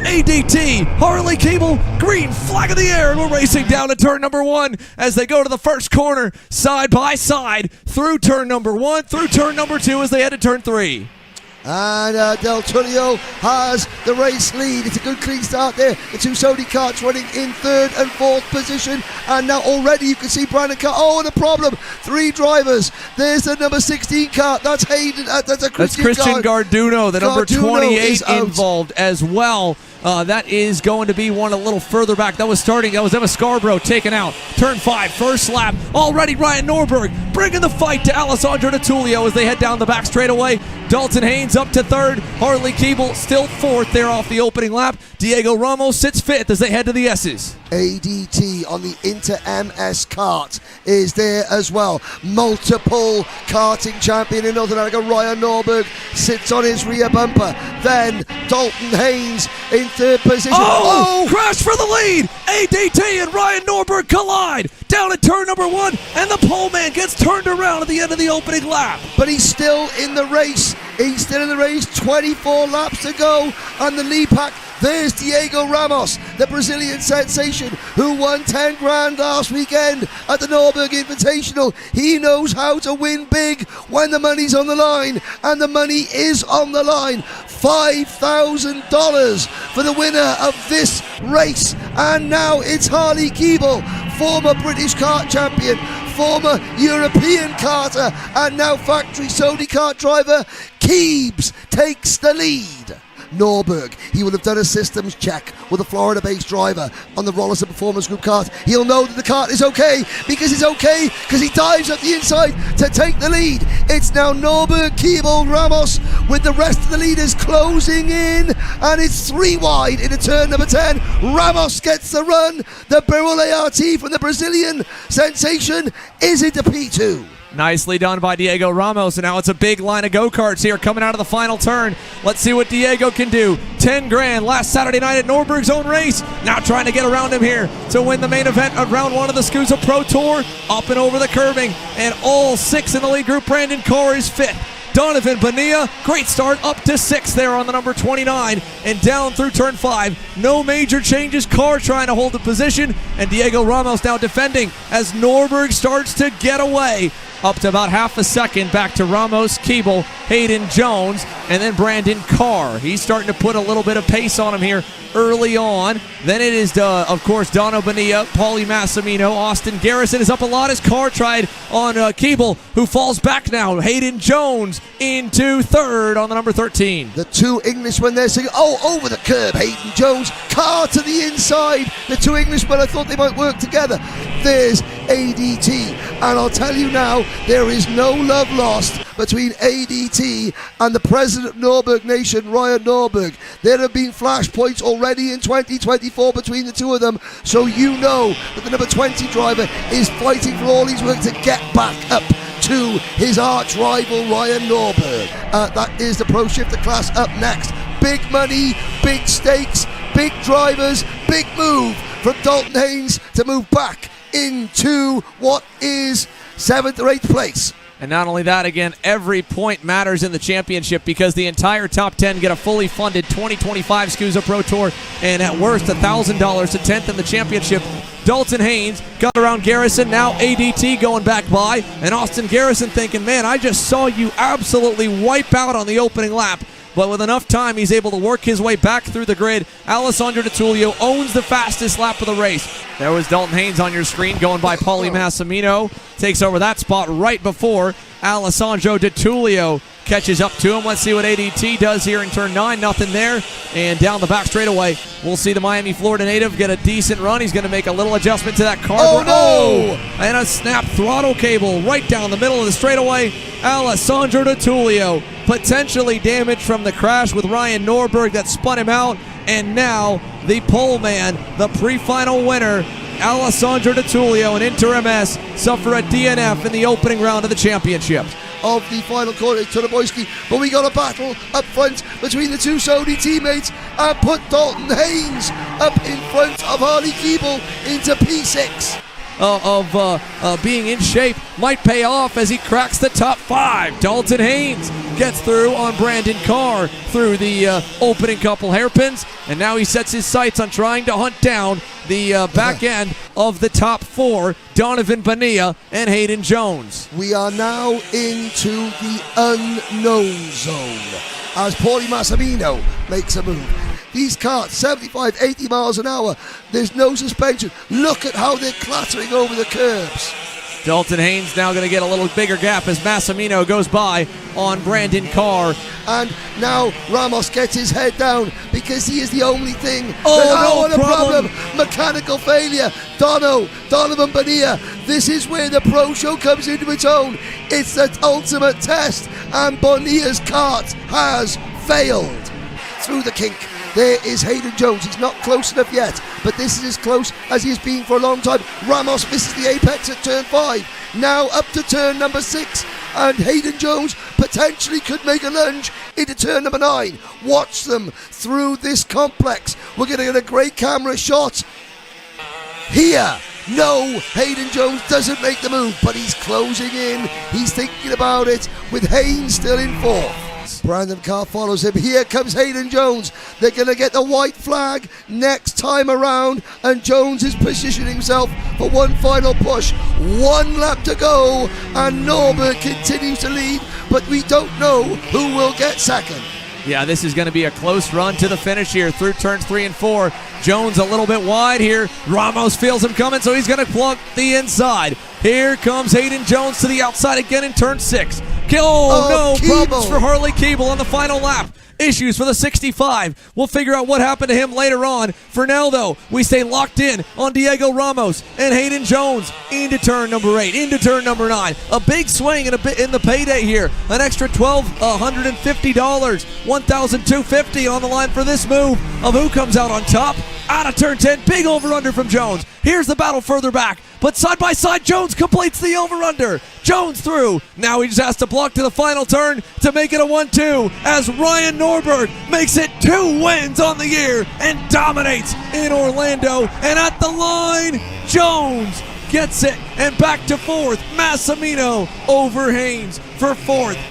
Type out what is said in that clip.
ADT, Harley Cable, green flag in the air, and we're racing down to turn number 1 as they go to the first corner, side by side, through turn number 1, through turn number 2 as they head to turn 3. And Del Tullio has the race lead. It's a good clean start there. The two Sony karts running in 3rd and 4th position. And now already you can see Brandon Kart. Oh, and a problem. 3 drivers. There's the number 16 kart. That's Hayden. That's Christian Garduno. The number 28 involved as well. That is going to be one a little further back. That was Emma Scarborough taken out. Turn 5, first lap. Already Ryan Norberg bringing the fight to Alessandro Di Tullio as they head down the back straightaway. Dalton Haynes up to 3rd. Harley Keeble still 4th there off the opening lap. Diego Ramos sits 5th as they head to the S's. ADT on the Inter MS kart is there as well. Multiple karting champion in Northern America, Ryan Norberg, sits on his rear bumper. Then Dalton Haynes in 3rd position. Oh! Crash for the lead! ADT and Ryan Norberg collide down at turn number 1, and the pole man gets turned around at the end of the opening lap. But he's still in the race. 24 laps to go on the lead pack. There's Diego Ramos, the Brazilian sensation who won 10 grand last weekend at the Norberg Invitational. He knows how to win big when the money's on the line, and the money is on the line. $5,000 for the winner of this race. And now it's Harley Keeble, former British kart champion, former European karter, and now factory Sony kart driver. Keebs takes the lead. Norberg, he will have done a systems check with a Florida-based driver on the Rollerson Performance Group kart. He'll know that the kart is okay because he dives up the inside to take the lead. It's now Norberg, Keeble, Ramos with the rest of the leaders closing in, and it's 3 wide into turn number 10. Ramos gets the run. The Barrel ART from the Brazilian sensation is into P2. Nicely done by Diego Ramos, and now it's a big line of go-karts here coming out of the final turn. Let's see what Diego can do. 10 grand last Saturday night at Norberg's own race. Now trying to get around him here to win the main event of round 1 of the SKUSA Pro Tour. Up and over the curbing, and all 6 in the lead group. Brandon Carr is 5th. Donovan Bonilla, great start, up to 6th there on the number 29, and down through turn 5. No major changes. Carr trying to hold the position, and Diego Ramos now defending as Norberg starts to get away. Up to about half a second, back to Ramos, Keeble, Hayden Jones, and then Brandon Carr. He's starting to put a little bit of pace on him here early on. Then it is, of course, Dono Bonilla, Paulie Massimino, Austin Garrison is up a lot as Carr tried on Keeble, who falls back now. Hayden Jones into 3rd on the number 13. The 2 Englishmen there saying, oh, over the curb, Hayden Jones, Carr to the inside. The 2 Englishmen, I thought they might work together. There's ADT, and I'll tell you now, there is no love lost between ADT and the president of Norberg Nation, Ryan Norberg. There have been flashpoints already in 2024 between the 2 of them, so you know that the number 20 driver is fighting for all his work to get back up to his arch rival Ryan Norberg. That is the Pro Shifter class up next. Big money, big stakes, big drivers, big move from Dalton Haynes to move back into what is 7th or 8th place. And not only that, again, every point matters in the championship because the entire top 10 get a fully funded 2025 SKUSA Pro Tour, and at worst $1,000 to 10th in the championship. Dalton Haynes got around Garrison, now ADT going back by, and Austin Garrison thinking, man, I just saw you absolutely wipe out on the opening lap. But with enough time, he's able to work his way back through the grid. Alessandro Di Tullio owns the fastest lap of the race. There was Dalton Haynes on your screen going by Paulie Massimino. Takes over that spot right before Alessandro Di Tullio catches up to him. Let's see what ADT does here in turn 9. Nothing there. And down the back straightaway, we'll see the Miami, Florida native get a decent run. He's going to make a little adjustment to that car. Oh, no! And a snap throttle cable right down the middle of the straightaway. Alessandro Di Tullio potentially damaged from the crash with Ryan Norberg that spun him out. And now the pole man, the pre-final winner, Alessandro Di Tullio and Inter MS suffer a DNF in the opening round of the championship. Of the final quarter, Tunaboyski, but we got a battle up front between the 2 Sony teammates and put Dalton Haynes up in front of Harley Keeble into P6. Being in shape might pay off as he cracks the top 5. Dalton Haynes gets through on Brandon Carr through the opening couple hairpins, and now he sets his sights on trying to hunt down the back end of the top four, Donovan Bonilla and Hayden Jones. We are now into the unknown zone as Paulie Massimino makes a move. These karts, 75, 80 miles an hour. There's no suspension. Look at how they're clattering over the curbs. Dalton Haynes now going to get a little bigger gap as Massimino goes by on Brandon Carr. And now Ramos gets his head down because he is the only thing. No problem. Mechanical failure. Donovan Bonilla. This is where the pro show comes into its own. It's the ultimate test, and Bonilla's kart has failed. Through the kink, there is Hayden Jones. He's not close enough yet, but this is as close as he has been for a long time. Ramos misses the apex at turn 5. Now up to turn number 6, and Hayden Jones potentially could make a lunge into turn number 9. Watch them through this complex. We're going to get a great camera shot here. No, Hayden Jones doesn't make the move, but he's closing in. He's thinking about it with Haynes still in 4th. Brandon Carr follows him. Here comes Hayden Jones. They're going to get the white flag next time around, and Jones is positioning himself for one final push. 1 lap to go, and Norbert continues to lead, but we don't know who will get second. Yeah, this is going to be a close run to the finish here through turns 3 and 4. Jones a little bit wide here. Ramos feels him coming, so he's going to plug the inside. Here comes Hayden Jones to the outside again in turn 6. No problems for Harley Keeble on the final lap. Issues for the 65. We'll figure out what happened to him later on. For now, though, we stay locked in on Diego Ramos and Hayden Jones into turn number 8, into turn number 9. A big swing in the payday here. An extra $1,250, $1,250 on the line for this move of who comes out on top. Out of turn 10, big over-under from Jones. Here's the battle further back, but side by side, Jones completes the over-under. Jones through. Now he just has to block to the final turn to make it a 1-2 as Ryan Norberg makes it 2 wins on the year and dominates in Orlando. And at the line, Jones gets it and back to 4th. Massimino over Haynes for 4th.